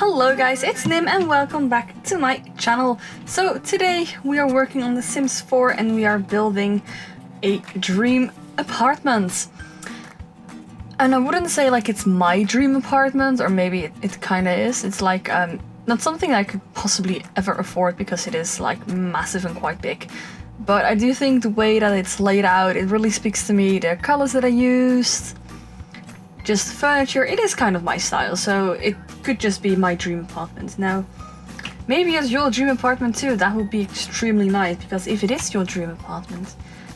Hello guys, it's Nim and welcome back to my channel. So today we are working on The Sims 4 and we are building a dream apartment. And I wouldn't say like it's my dream apartment, or maybe it kind of is. It's like not something I could possibly ever afford because it is like massive and quite big. But I do think the way that it's laid out, it really speaks to me. The colors that I used, just the furniture, it is kind of my style, so it could just be my dream apartment. Now, maybe it's your dream apartment too, that would be extremely nice, because if it is your dream apartment,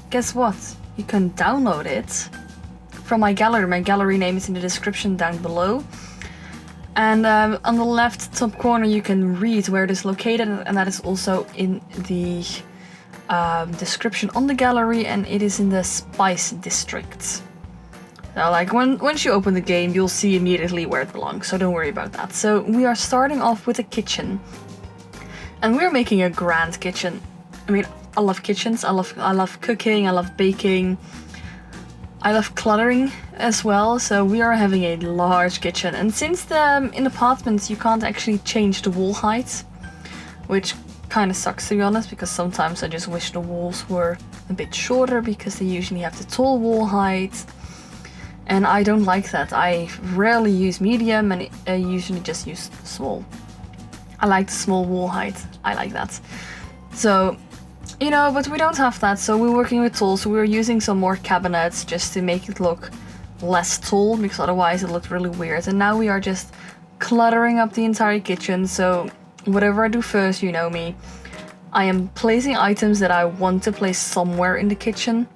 guess what? You can download it from my gallery. My gallery name is in the description down below. And on the left top corner you can read where it is located, and that is also in the description on the gallery, and it is in the Spice District. So like once you open the game, you'll see immediately where it belongs, so don't worry about that. So we are starting off with a kitchen. And we're making a grand kitchen. I mean, I love kitchens, I love cooking, I love baking. I love cluttering as well, so we are having a large kitchen. And since in apartments you can't actually change the wall height, which kind of sucks to be honest, because sometimes I just wish the walls were a bit shorter because they usually have the tall wall height. And I don't like that. I rarely use medium and I usually just use small. I like the small wall height. I like that. So, you know, but we don't have that. So we're working with tall. So we're using some more cabinets just to make it look less tall, because otherwise it looked really weird. And now we are just cluttering up the entire kitchen. So whatever I do first, you know me, I am placing items that I want to place somewhere in the kitchen.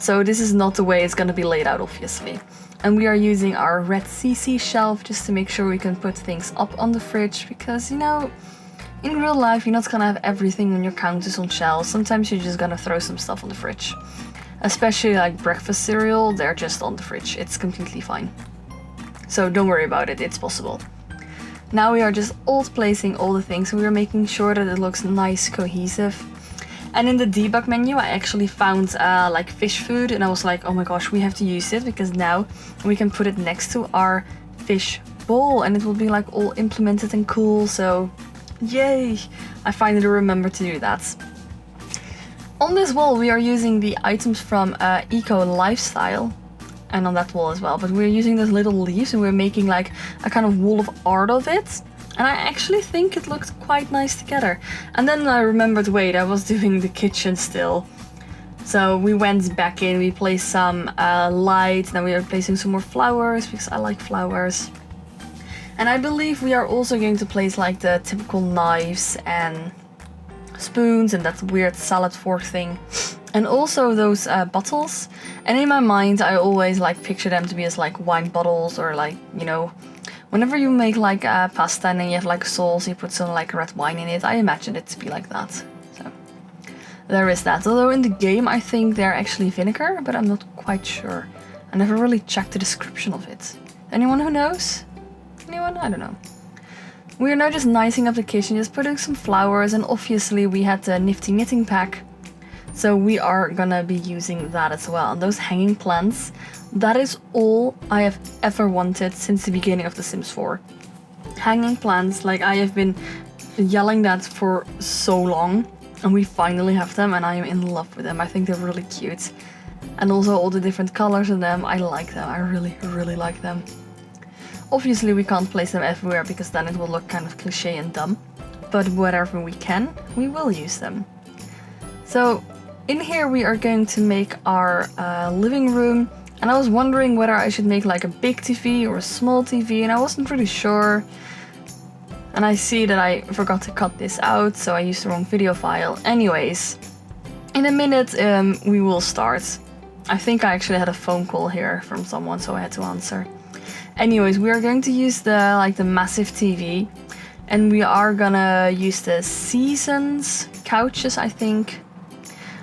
So this is not the way it's going to be laid out, obviously. And we are using our red CC shelf just to make sure we can put things up on the fridge, because, you know, in real life you're not going to have everything on your counters on shelves. Sometimes you're just going to throw some stuff on the fridge. Especially like breakfast cereal, they're just on the fridge. It's completely fine. So don't worry about it, it's possible. Now we are just alt placing all the things, and we are making sure that it looks nice, cohesive. And in the debug menu, I actually found like fish food, and I was like, oh my gosh, we have to use it, because now we can put it next to our fish bowl and it will be like all implemented and cool. So yay, I finally remembered to do that. On this wall, we are using the items from Eco Lifestyle, and on that wall as well, but we're using those little leaves and we're making like a kind of wall of art of it. And I actually think it looked quite nice together. And then I remembered, wait, I was doing the kitchen still. So we went back in, we placed some lights, now we are placing some more flowers, because I like flowers. And I believe we are also going to place like the typical knives and spoons and that weird salad fork thing. And also those bottles. And in my mind, I always like picture them to be as like wine bottles, or like, you know, whenever you make like pasta and then you have like sauce, you put some like red wine in it. I imagine it to be like that. So there is that. Although in the game I think they're actually vinegar, but I'm not quite sure. I never really checked the description of it. Anyone who knows? Anyone? I don't know. We are now just nicing up the kitchen, just putting some flowers, and obviously we had the nifty knitting pack. So we are gonna be using that as well. And those hanging plants, that is all I have ever wanted since the beginning of The Sims 4. Hanging plants, like I have been yelling that for so long, and we finally have them, and I am in love with them. I think they're really cute. And also all the different colors in them, I like them. I really, really like them. Obviously we can't place them everywhere, because then it will look kind of cliche and dumb. But wherever we can, we will use them. So in here we are going to make our living room. And I was wondering whether I should make like a big TV or a small TV, and I wasn't really sure. And I see that I forgot to cut this out, so I used the wrong video file. Anyways, in a minute we will start. I think I actually had a phone call here from someone, so I had to answer. Anyways, we are going to use the massive TV, and we are gonna use the Seasons couches, I think.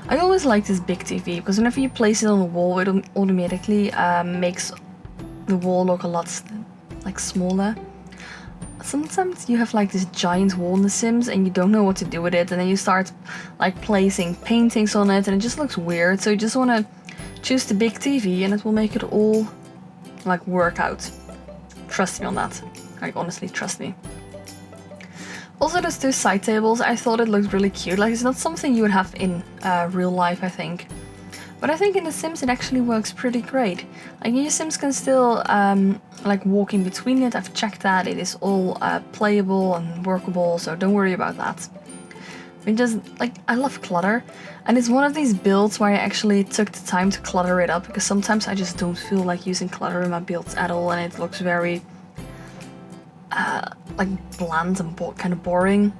I always like this big TV, because whenever you place it on the wall, it automatically makes the wall look a lot like smaller. Sometimes you have like this giant wall in The Sims and you don't know what to do with it, and then you start like placing paintings on it and it just looks weird. So you just want to choose the big TV and it will make it all like work out. Trust me on that. Like, honestly, trust me. Also, those two side tables, I thought it looked really cute. Like, it's not something you would have in real life, I think. But I think in The Sims it actually works pretty great. Like, your Sims can still like walk in between it. I've checked that. It is all playable and workable, so don't worry about that. I just, like, I love clutter. And it's one of these builds where I actually took the time to clutter it up, because sometimes I just don't feel like using clutter in my builds at all, and it looks very like bland and kind of boring.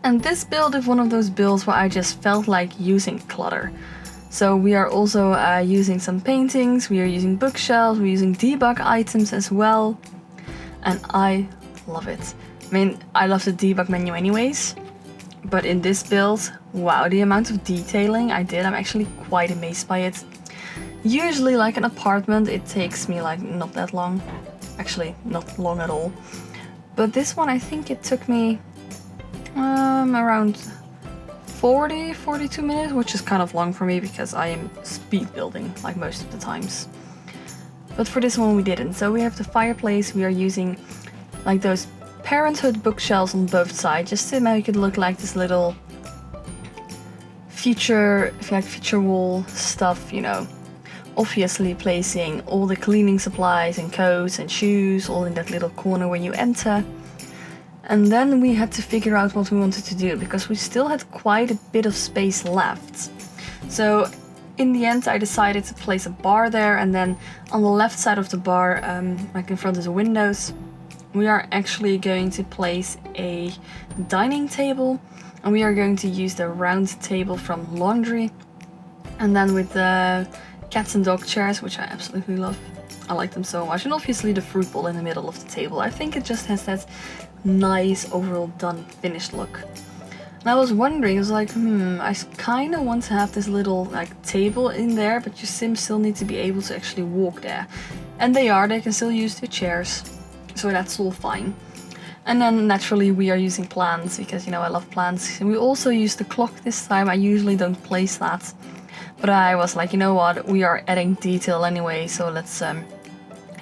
And this build is one of those builds where I just felt like using clutter. So we are also using some paintings, we are using bookshelves, we're using debug items as well. And I love it. I mean, I love the debug menu anyways. But in this build, wow, the amount of detailing I did, I'm actually quite amazed by it. Usually, like an apartment, it takes me like not that long. Actually, not long at all. But this one, I think it took me around 42 minutes, which is kind of long for me because I am speed building like most of the times. But for this one we didn't. So we have the fireplace, we are using like those Parenthood bookshelves on both sides just to make it look like this little future wall stuff, you know. Obviously placing all the cleaning supplies and coats and shoes all in that little corner when you enter. And then we had to figure out what we wanted to do because we still had quite a bit of space left. So in the end I decided to place a bar there, and then on the left side of the bar, like in front of the windows, we are actually going to place a dining table, and we are going to use the round table from laundry. And then with the cats and dog chairs, which I absolutely love. I like them so much. And obviously the fruit bowl in the middle of the table. I think it just has that nice overall done finished look. And I was wondering, I was like, I kind of want to have this little like table in there, but your Sims still need to be able to actually walk there. And they can still use their chairs. So that's all fine. And then naturally we are using plants because, you know, I love plants. And we also use the clock this time. I usually don't place that. But I was like, you know what, we are adding detail anyway, so let's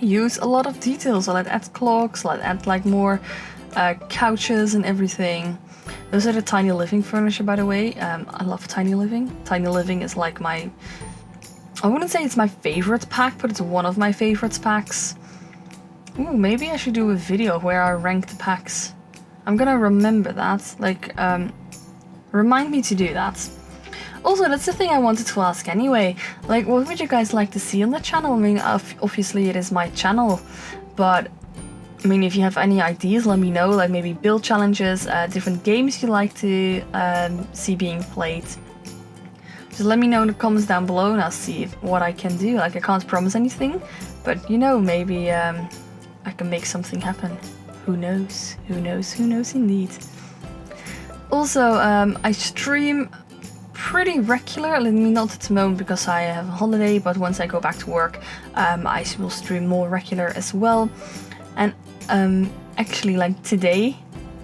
use a lot of detail. So let's add clocks, let's add like more couches and everything. Those are the tiny living furniture, by the way. I love tiny living. Tiny living is like I wouldn't say it's my favorite pack, but it's one of my favorite packs. Ooh, maybe I should do a video where I rank the packs. I'm gonna remember that. Like, remind me to do that. Also, that's the thing I wanted to ask anyway. Like, what would you guys like to see on the channel? I mean, obviously it is my channel, but I mean, if you have any ideas, let me know. Like maybe build challenges, different games you like to see being played. Just let me know in the comments down below and I'll see what I can do. Like, I can't promise anything, but you know, maybe I can make something happen. Who knows? Who knows? Who knows indeed. Also, I stream pretty regular. I mean, not at the moment because I have a holiday, but once I go back to work, I will stream more regular as well. And actually, like today,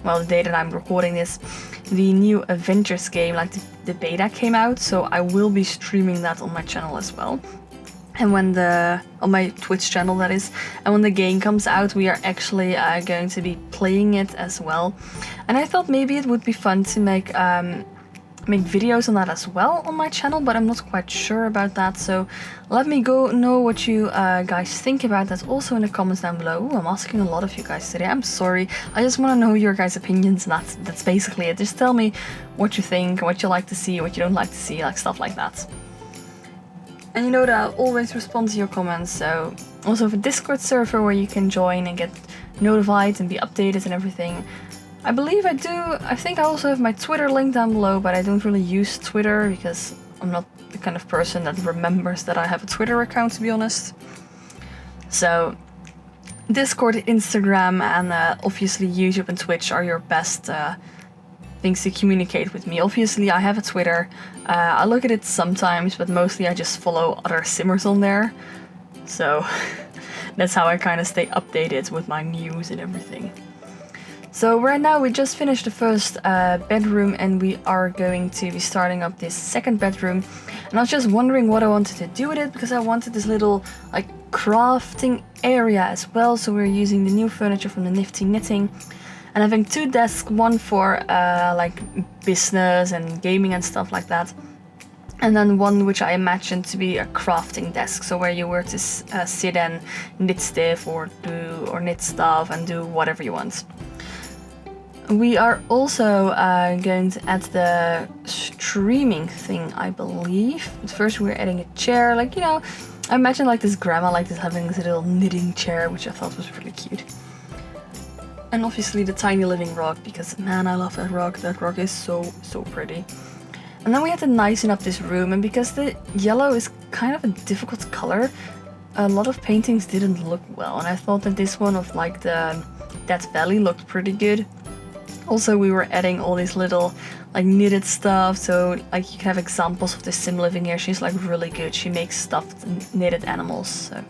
well, the day that I'm recording this, the new Avengers game, like the beta came out, so I will be streaming that on my channel as well. And when on my Twitch channel that is, and when the game comes out, we are actually going to be playing it as well. And I thought maybe it would be fun to make videos on that as well on my channel, but I'm not quite sure about that, so let me know what you guys think about that also in the comments down below. Ooh, I'm asking a lot of you guys today, I'm sorry. I just want to know your guys' opinions, and that's basically it. Just tell me what you think, what you like to see, what you don't like to see, like stuff like that. And you know that I'll always respond to your comments, so also have a Discord server where you can join and get notified and be updated and everything. I believe I do. I think I also have my Twitter link down below, but I don't really use Twitter because I'm not the kind of person that remembers that I have a Twitter account, to be honest. So Discord, Instagram, and obviously YouTube and Twitch are your best things to communicate with me. Obviously I have a Twitter. I look at it sometimes, but mostly I just follow other simmers on there. So that's how I kind of stay updated with my news and everything. So right now we just finished the first bedroom, and we are going to be starting up this second bedroom. And I was just wondering what I wanted to do with it, because I wanted this little like crafting area as well. So we're using the new furniture from the Nifty Knitting and having 2 desks, one for like business and gaming and stuff like that. And then one which I imagined to be a crafting desk, so where you were to sit and knit stuff or knit stuff and do whatever you want. We are also going to add the streaming thing, I believe. But first we're adding a chair, like, you know, I imagine like this grandma like this having this little knitting chair, which I thought was really cute. And obviously the tiny living rug, because man, I love that rug. That rug is so pretty. And then we had to nicen up this room, and because the yellow is kind of a difficult color, a lot of paintings didn't look well, and I thought that this one of like the Death Valley looked pretty good. Also, we were adding all these little like knitted stuff, so like you can have examples of the sim living here. She's like really good. She makes stuffed knitted animals. So.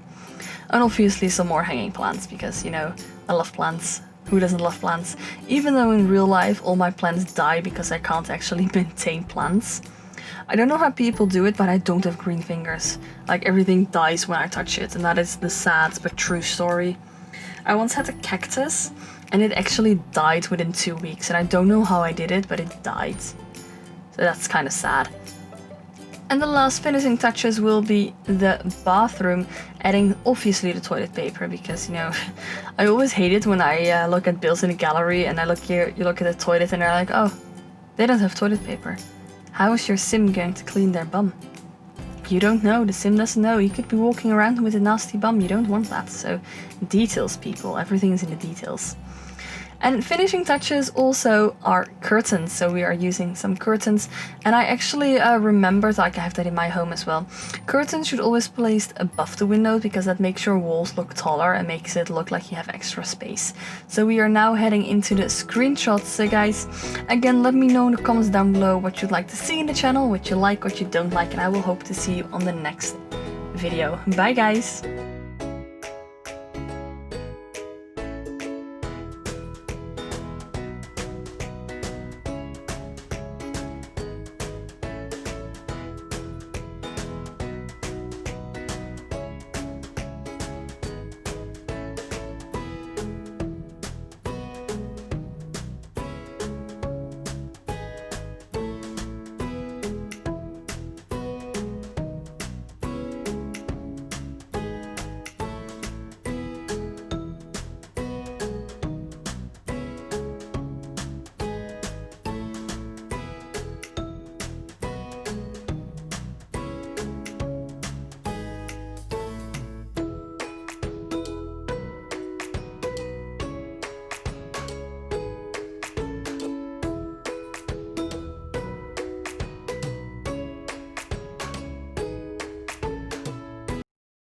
And obviously some more hanging plants, because, you know, I love plants. Who doesn't love plants? Even though in real life all my plants die because I can't actually maintain plants. I don't know how people do it, but I don't have green fingers. Like everything dies when I touch it, and that is the sad but true story. I once had a cactus and it actually died within 2 weeks, and I don't know how I did it, but it died. So that's kind of sad. And the last finishing touches will be the bathroom, adding obviously the toilet paper, because, you know, I always hate it when I look at bills in a gallery and you look at the toilet and they're like, oh, they don't have toilet paper. How is your sim going to clean their bum? You don't know, the sim doesn't know. You could be walking around with a nasty bum, you don't want that. So details, people, everything is in the details. And finishing touches also are curtains, so we are using some curtains. And I actually remembered, like I have that in my home as well. Curtains should always be placed above the window, because that makes your walls look taller and makes it look like you have extra space. So we are now heading into the screenshots. So guys, again, let me know in the comments down below what you'd like to see in the channel, what you like, what you don't like, and I will hope to see you on the next video. Bye guys!